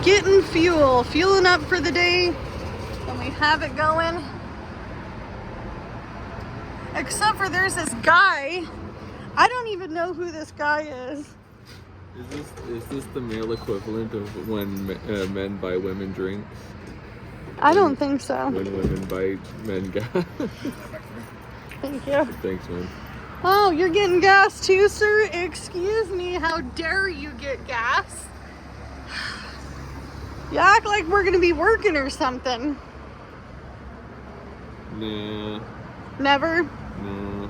getting fueling up for the day, and we have it going. Except for there's this guy. I don't even know who this guy is. Is this the male equivalent of when men buy women drinks? I don't think so. When women buy men gas. Thank you. Thanks, man. Oh, you're getting gas too, sir? Excuse me, how dare you get gas? You act like we're gonna be working or something. Nah. Never? No.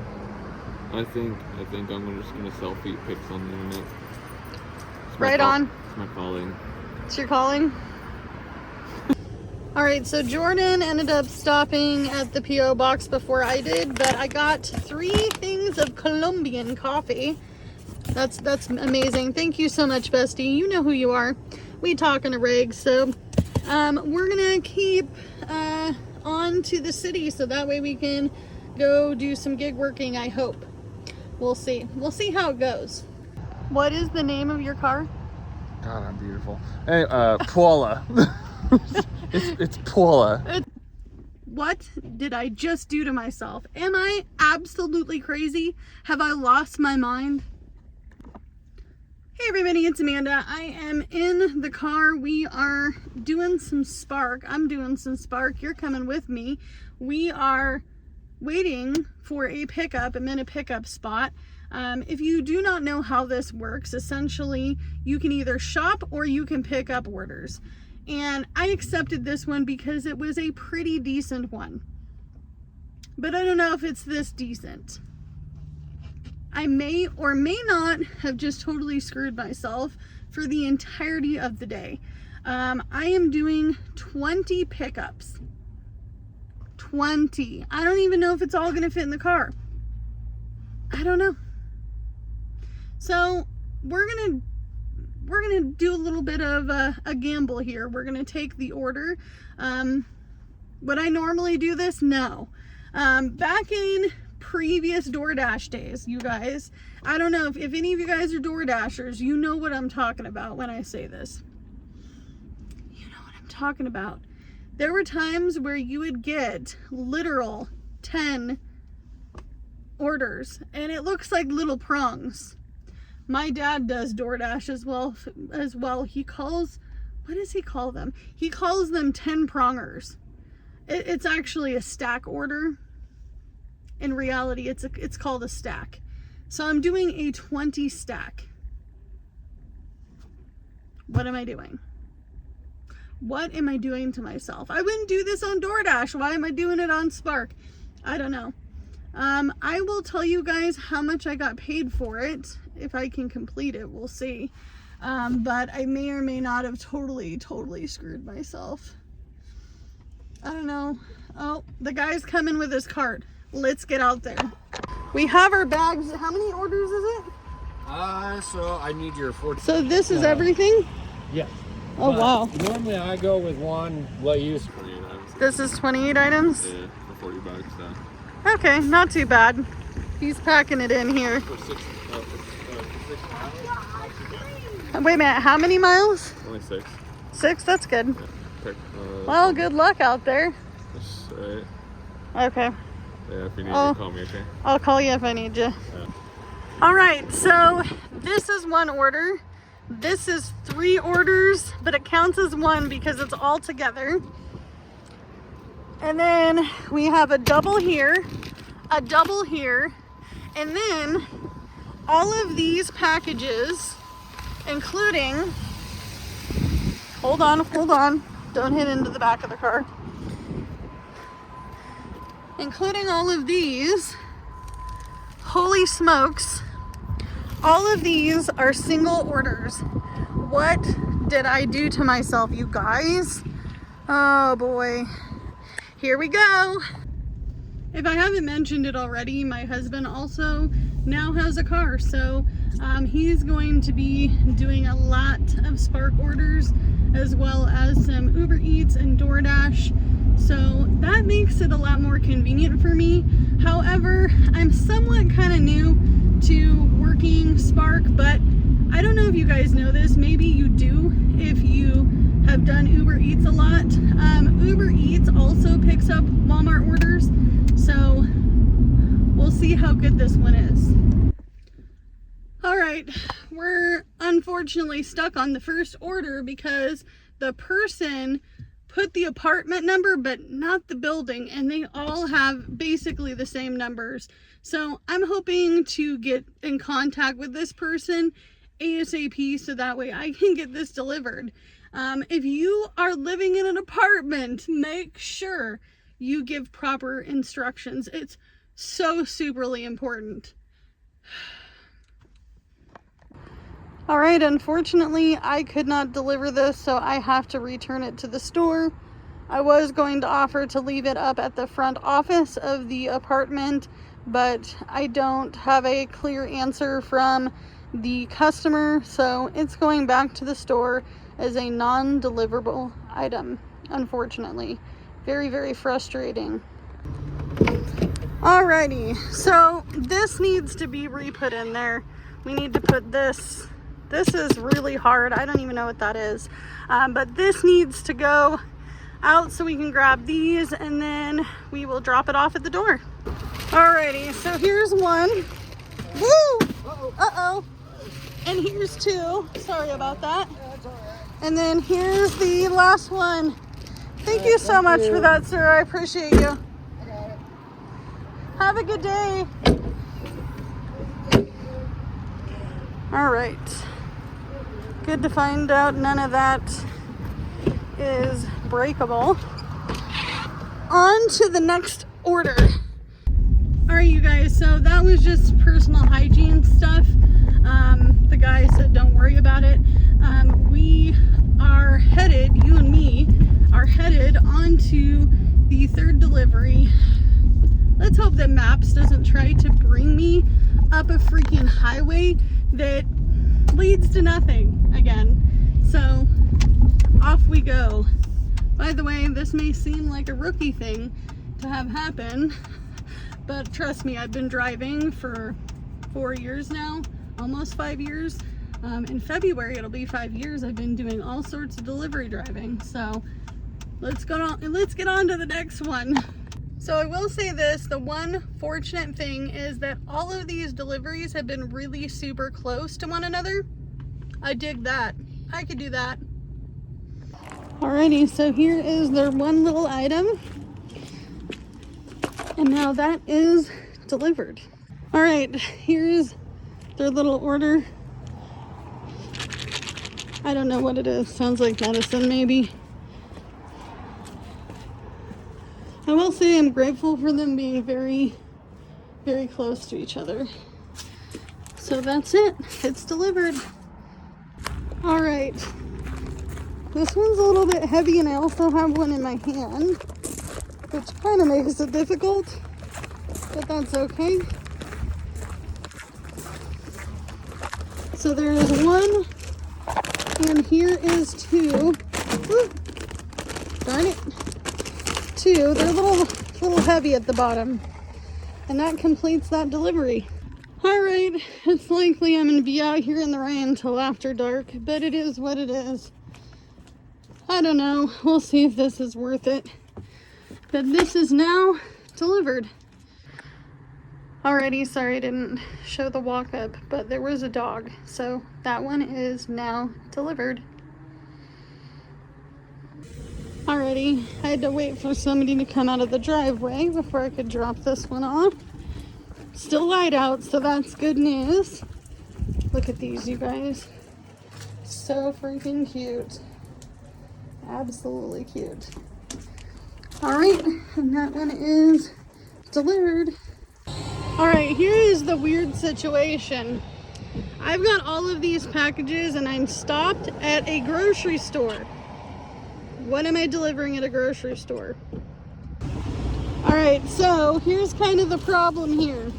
I think I'm just gonna sell feet pics on the internet. Right on. It's my calling. It's your calling? Alright, so Jordan ended up stopping at the P.O. box before I did, but I got 3 things of Colombian coffee. That's amazing. Thank you so much, bestie. You know who you are. We talking to Reg, so we're gonna keep on to the city so that way we can go do some gig working, I hope. We'll see. We'll see how it goes. What is the name of your car? God, I'm beautiful. Hey, Paula. it's Paula. What did I just do to myself? Am I absolutely crazy? Have I lost my mind? Hey everybody, it's Amanda. I am in the car. We are doing some Spark. I'm doing some Spark. You're coming with me. We are waiting for a pickup. I'm in a pickup spot. If you do not know how this works, essentially you can either shop or you can pick up orders. And I accepted this one because it was a pretty decent one. But I don't know if it's this decent. I may or may not have just totally screwed myself for the entirety of the day. I am doing 20 pickups. 20. I don't even know if it's all gonna fit in the car. I don't know. So we're gonna do a little bit of a gamble here. We're gonna take the order. Would I normally do this? No. Back in previous DoorDash days, you guys, I don't know if any of you guys are DoorDashers, you know what I'm talking about when I say this. You know what I'm talking about. There were times where you would get literal 10 orders and it looks like little prongs. My dad does DoorDash as well. He calls, what does he call them? He calls them 10 prongers. It's actually a stack order. In reality, it's called a stack. So I'm doing a 20 stack. What am I doing? What am I doing to myself? I wouldn't do this on DoorDash. Why am I doing it on Spark? I don't know. I will tell you guys how much I got paid for it. If I can complete it, we'll see. But I may or may not have totally screwed myself. I don't know. Oh, the guy's coming with his cart. Let's get out there. We have our bags. How many orders is it? So I need your 14. So this is everything? Yeah. Oh, wow. Normally I go with one. What you use? 28 items. This is 28 items? Yeah, for $40 then. Okay, not too bad. He's packing it in here. For 6 miles. Wait a minute, how many miles? Only 6. 6? That's good. Yeah. Well, good luck out there. That's alright. Okay. Yeah, if you need Oh. to call me, okay? I'll call you if I need you. Yeah. All right, so this is one order. This is 3 orders, but it counts as one because it's all together. And then we have a double here, and then all of these packages, including, hold on, don't hit into the back of the car. Including all of these, holy smokes, all of these are single orders. What did I do to myself, you guys? Oh boy, here we go. If I haven't mentioned it already, my husband also now has a car, so he's going to be doing a lot of Spark orders as well as some Uber Eats and DoorDash. So that makes it a lot more convenient for me. However, I'm somewhat kind of new to working Spark, but I don't know if you guys know this. Maybe you do if you have done Uber Eats a lot. Uber Eats also picks up Walmart orders, so we'll see how good this one is. All right, we're unfortunately stuck on the first order because the person put the apartment number but not the building, and they all have basically the same numbers. So I'm hoping to get in contact with this person ASAP so that way I can get this delivered. If you are living in an apartment, make sure you give proper instructions. It's so superly important. All right, unfortunately, I could not deliver this, so I have to return it to the store. I was going to offer to leave it up at the front office of the apartment, but I don't have a clear answer from the customer, so it's going back to the store as a non-deliverable item, unfortunately. Very, very frustrating. Alrighty, so this needs to be re-put in there. We need to put this. This is really hard. I don't even know what that is. But this needs to go out so we can grab these and then we will drop it off at the door. Alrighty, so here's one. Woo! Uh-oh. And here's two. Sorry about that. And then here's the last one. Thank you so much for that, sir. I appreciate you. Have a good day. All right. Good to find out none of that is breakable. On to the next order. All right, you guys, so that was just personal hygiene stuff. The guy said don't worry about it. We are headed, you and me, are headed on to the third delivery. Let's hope that Maps doesn't try to bring me up a freaking highway that leads to nothing again. So off we go. By the way, this may seem like a rookie thing to have happen, but trust me, I've been driving for 4 years now, almost 5 years. In February, it'll be 5 years. I've been doing all sorts of delivery driving. So let's get on to the next one. So I will say this, the one fortunate thing is that all of these deliveries have been really super close to one another. I dig that. I could do that. Alrighty, so here is their one little item. And now that is delivered. All right, here's their little order. I don't know what it is. Sounds like medicine, maybe. I will say I'm grateful for them being very, very close to each other. So that's it. It's delivered. All right. This one's a little bit heavy and I also have one in my hand, which kind of makes it difficult, but that's okay. So there is one, and here is two. Ooh, darn it. Two. They're a little heavy at the bottom. And that completes that delivery. All right, it's likely I'm gonna be out here in the rain till after dark, but it is what it is. I don't know. We'll see if this is worth it. But this is now delivered. Alrighty, sorry I didn't show the walk up, but there was a dog. So that one is now delivered. Alrighty, I had to wait for somebody to come out of the driveway before I could drop this one off. Still light out, so that's good news. Look at these, you guys. So freaking cute. Absolutely cute. Alright, and that one is delivered. Alright, here is the weird situation. I've got all of these packages and I'm stopped at a grocery store. What am I delivering at a grocery store? Alright, so here's kind of the problem here.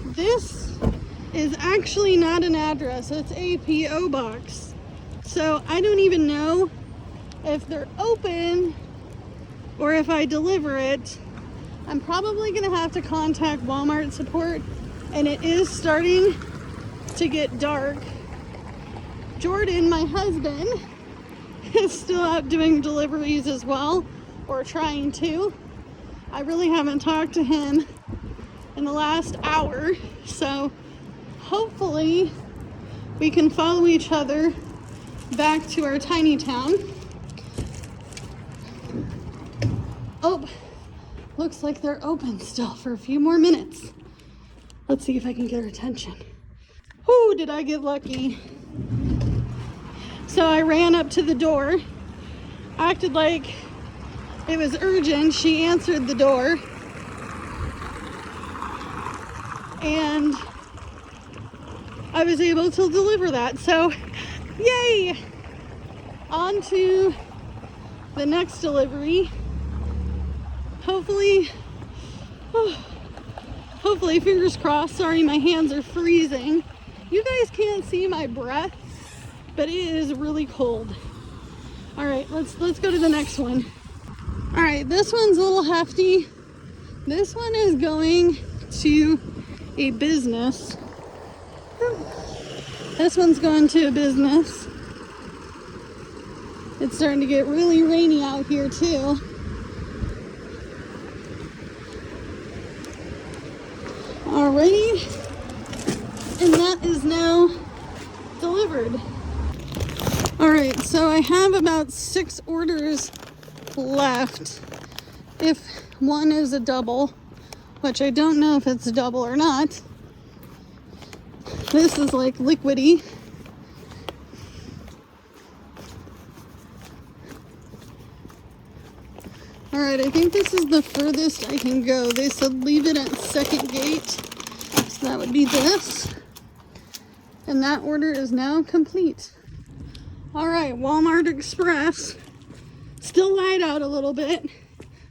This is actually not an address, it's a P.O. box. So I don't even know if they're open or if I deliver it. I'm probably gonna have to contact Walmart support, and it is starting to get dark. Jordan, my husband, is still out doing deliveries as well, or trying to. I really haven't talked to him in the last hour, so hopefully we can follow each other back to our tiny town. Oh, looks like they're open still for a few more minutes. Let's see if I can get her attention. Whoo, did I get lucky. So I ran up to the door, acted like it was urgent. She answered the door, and I was able to deliver that. So, yay! On to the next delivery. Hopefully, hopefully, fingers crossed. Sorry, my hands are freezing. You guys can't see my breath, but it is really cold. All right, let's go to the next one. All right, this one's a little hefty. This one is going to a business. This one's going to a business. It's starting to get really rainy out here too. Alrighty, and that is now delivered. Alright, so I have about 6 orders left. If one is a double, which I don't know if it's a double or not. This is like liquidy. Alright, I think this is the furthest I can go. They said leave it at second gate. So that would be this. And that order is now complete. Alright, Walmart Express. Still light out a little bit.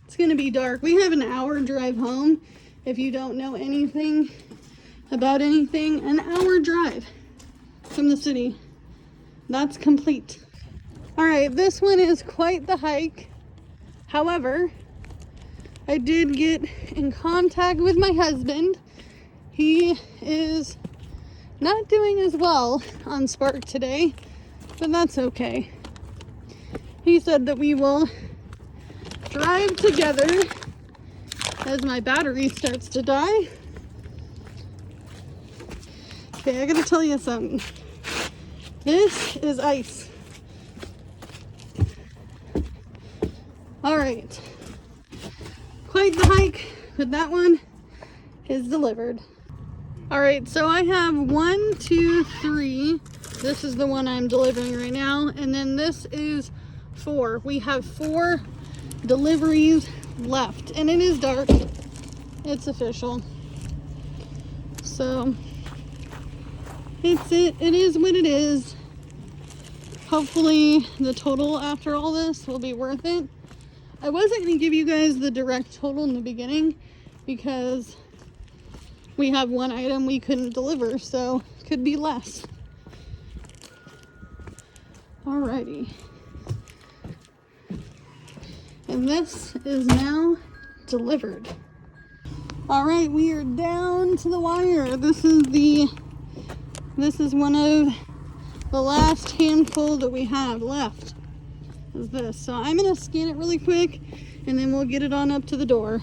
It's going to be dark. We have an hour drive home. If you don't know anything about anything, an hour drive from the city. That's complete. Alright, this one is quite the hike. However, I did get in contact with my husband. He is not doing as well on Spark today, but that's okay. He said that we will drive together as my battery starts to die. Okay, I gotta tell you something. This is ice. Alright. Quite the hike, but that one is delivered. Alright, so I have 1, 2, 3. This is the one I'm delivering right now. And then this is 4. We have 4 deliveries left. And it is dark. It's official. So, it is what it is. Hopefully the total after all this will be worth it. I wasn't going to give you guys the direct total in the beginning because we have one item we couldn't deliver, so it could be less. Alrighty. And this is now delivered. Alright, we are down to the wire. This is one of the last handful that we have left. Is this. So I'm gonna scan it really quick and then we'll get it on up to the door.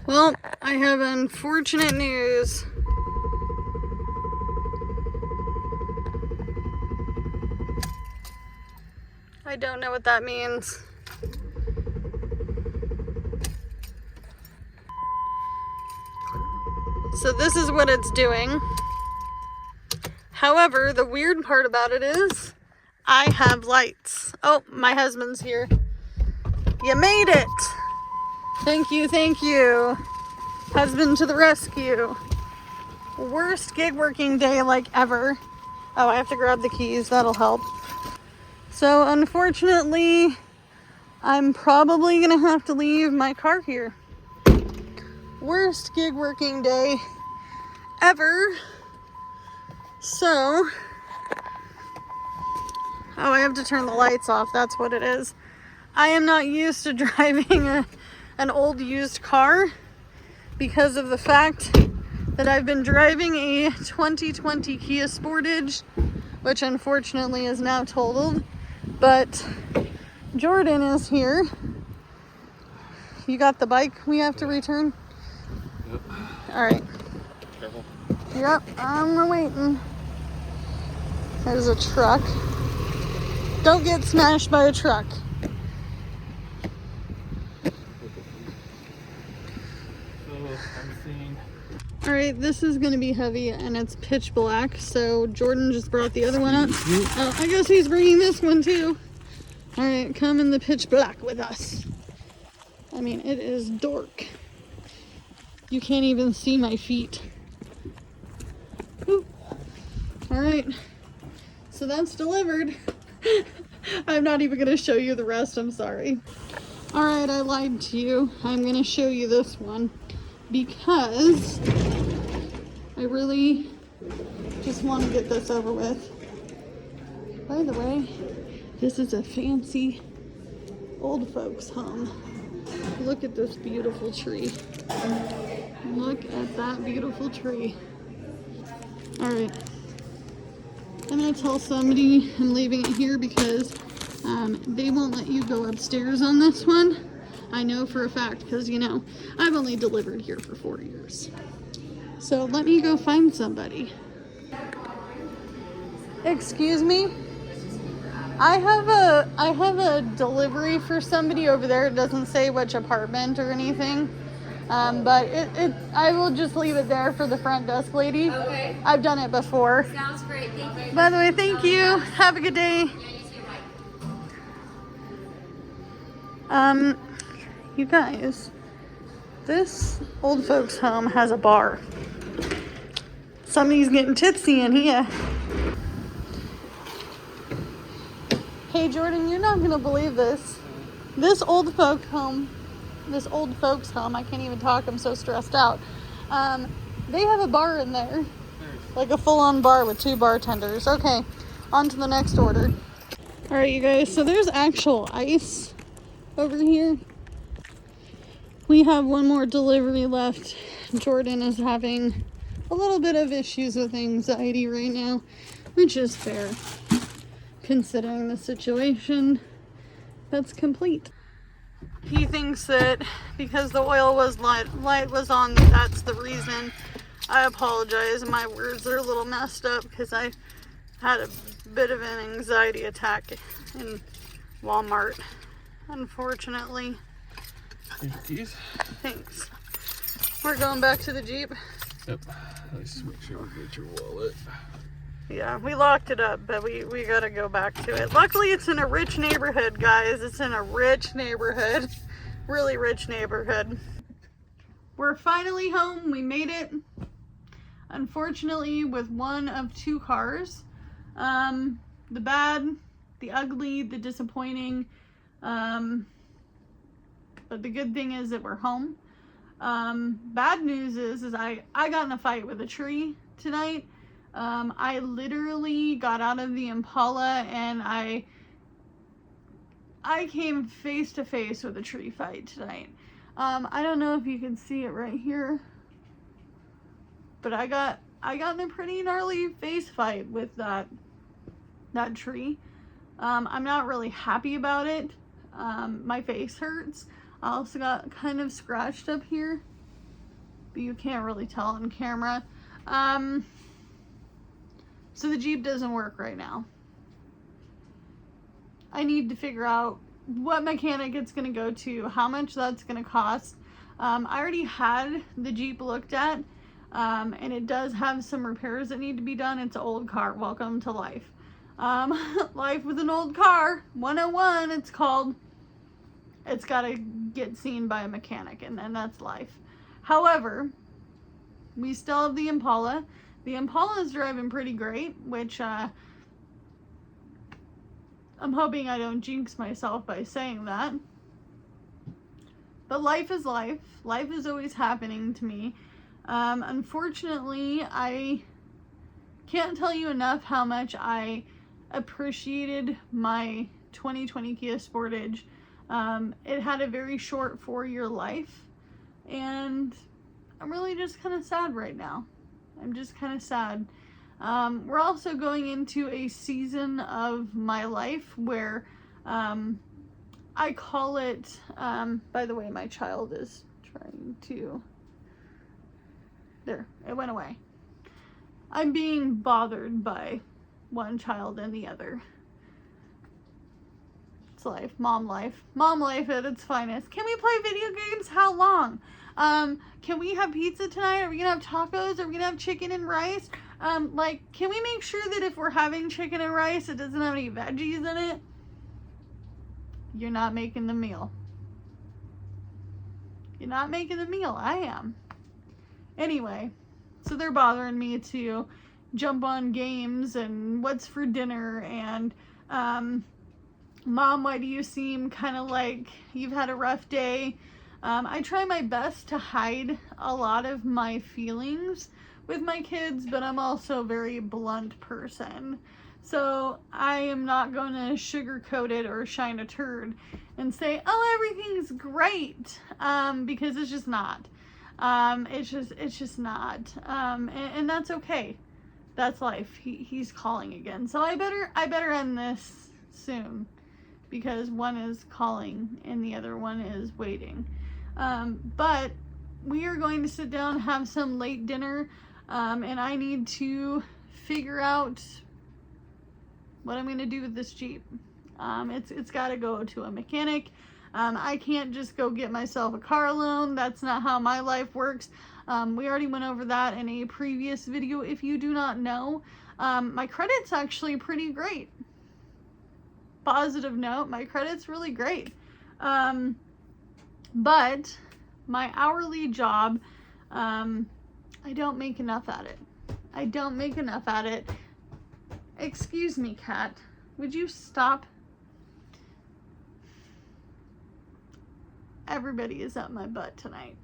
Well, I have unfortunate news. I don't know what that means. So this is what it's doing. However, the weird part about it is I have lights. Oh, my husband's here. You made it. Thank you, thank you. Husband to the rescue. Worst gig working day like ever. Oh, I have to grab the keys. That'll help. So unfortunately, I'm probably gonna have to leave my car here. Worst gig working day ever. So, oh, I have to turn the lights off. That's what it is. I am not used to driving an old used car because of the fact that I've been driving a 2020 Kia Sportage, which unfortunately is now totaled. But Jordan is here. You got the bike we have to return? Yep. All right. Careful. Yep, I'm waiting. There's a truck. Don't get smashed by a truck. So I'm seeing. All right, this is gonna be heavy and it's pitch black. So Jordan just brought the other one up. Oh, I guess he's bringing this one too. All right, come in the pitch black with us. I mean, it is dark. You can't even see my feet. Whew. All right, so that's delivered. I'm not even gonna show you the rest, I'm sorry. All right, I lied to you. I'm gonna show you this one because I really just want to get this over with. By the way, this is a fancy old folks home. Look at this beautiful tree. Look at that beautiful tree. All right. I'm gonna tell somebody I'm leaving it here because they won't let you go upstairs on this one. I know for a fact because, you know, I've only delivered here for 4 years. So let me go find somebody. Excuse me? I have a delivery for somebody over there. It doesn't say which apartment or anything. But I will just leave it there for the front desk lady. Okay. I've done it before. Sounds great. Thank you. By the way, thank you. Have a good day. You guys, this old folks home has a bar. Somebody's getting tipsy in here. Hey Jordan, you're not gonna believe this. This old folks home, I can't even talk, I'm so stressed out. They have a bar in there. Like a full-on bar with 2 bartenders. Okay, on to the next order. All right, you guys, so there's actual ice over here. We have one more delivery left. Jordan is having a little bit of issues with anxiety right now, which is fair, considering the situation. That's complete. He thinks that because the oil was light was on, that's the reason. I apologize. My words are a little messed up because I had a bit of an anxiety attack in Walmart, unfortunately. These? Thanks. We're going back to the Jeep. Yep. Let's just make sure we get your wallet. Yeah, we locked it up, but we gotta go back to it. Luckily, it's in a rich neighborhood, guys. It's in a rich neighborhood. Really rich neighborhood. We're finally home. We made it. Unfortunately, with one of 2 cars. The bad, the ugly, the disappointing. But the good thing is that we're home. Bad news is I got in a fight with a tree tonight. I literally got out of the Impala and I came face to face with a tree fight tonight. I don't know if you can see it right here, but I got in a pretty gnarly face fight with that tree. I'm not really happy about it. My face hurts. I also got kind of scratched up here, but you can't really tell on camera. So the Jeep doesn't work right now. I need to figure out what mechanic it's gonna go to, how much that's gonna cost. I already had the Jeep looked at, and it does have some repairs that need to be done. It's an old car. Welcome to life. Life with an old car, 101 it's called. It's gotta get seen by a mechanic, and then that's life. However, we still have the Impala. The Impala is driving pretty great, which I'm hoping I don't jinx myself by saying that. But life is life. Life is always happening to me. Unfortunately, I can't tell you enough how much I appreciated my 2020 Kia Sportage. It had a very short 4-year life, and I'm really just kind of sad right now. I'm just kind of sad. We're also going into a season of my life where I call it, by the way, my child is trying to, there, it went away. I'm being bothered by one child and the other. It's life, mom life at its finest. Can we play video games? How long? Can we have pizza tonight? Are we gonna have tacos? Are we gonna have chicken and rice? Like, can we make sure that if we're having chicken and rice, it doesn't have any veggies in it? You're not making the meal. You're not making the meal. I am. Anyway, so they're bothering me to jump on games and what's for dinner and, Mom, why do you seem kind of like you've had a rough day? I try my best to hide a lot of my feelings with my kids, but I'm also a very blunt person. So I am not going to sugarcoat it or shine a turd and say, oh, everything's great, because it's just not. It's just not. And that's okay. That's life. He's calling again. So I better end this soon, because one is calling and the other one is waiting. But we are going to sit down, have some late dinner, and I need to figure out what I'm going to do with this Jeep. It's got to go to a mechanic. I can't just go get myself a car loan. That's not how my life works. We already went over that in a previous video. If you do not know, my credit's actually pretty great. Positive note, my credit's really great. But my hourly job, I don't make enough at it. I don't make enough at it. Excuse me, cat. Would you stop? Everybody is up my butt tonight.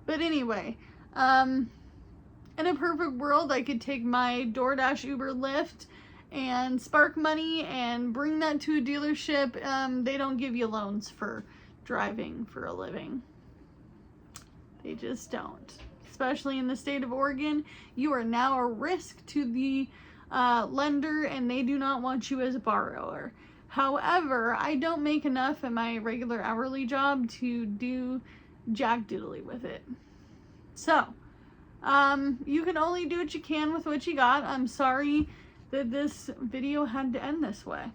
But anyway, in a perfect world, I could take my DoorDash, Uber, Lyft, and Spark money and bring that to a dealership. They don't give you loans for driving for a living. They just don't. Especially in the state of Oregon, you are now a risk to the lender, and they do not want you as a borrower. However, I don't make enough at my regular hourly job to do jack diddly with it. So, you can only do what you can with what you got. I'm sorry that this video had to end this way.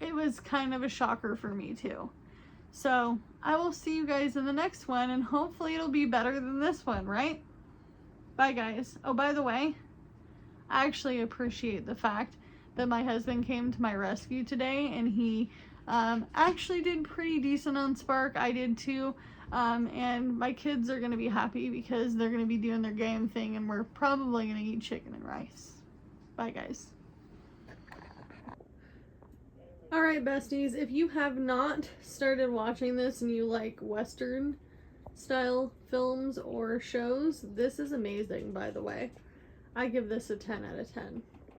It was kind of a shocker for me too. So, I will see you guys in the next one, and hopefully it'll be better than this one, right? Bye, guys. Oh, by the way, I actually appreciate the fact that my husband came to my rescue today, and he actually did pretty decent on Spark. I did too. And my kids are going to be happy because they're going to be doing their game thing, and we're probably going to eat chicken and rice. Bye, guys. Alright, besties, if you have not started watching this and you like Western style films or shows, this is amazing, by the way. I give this a 10 out of 10.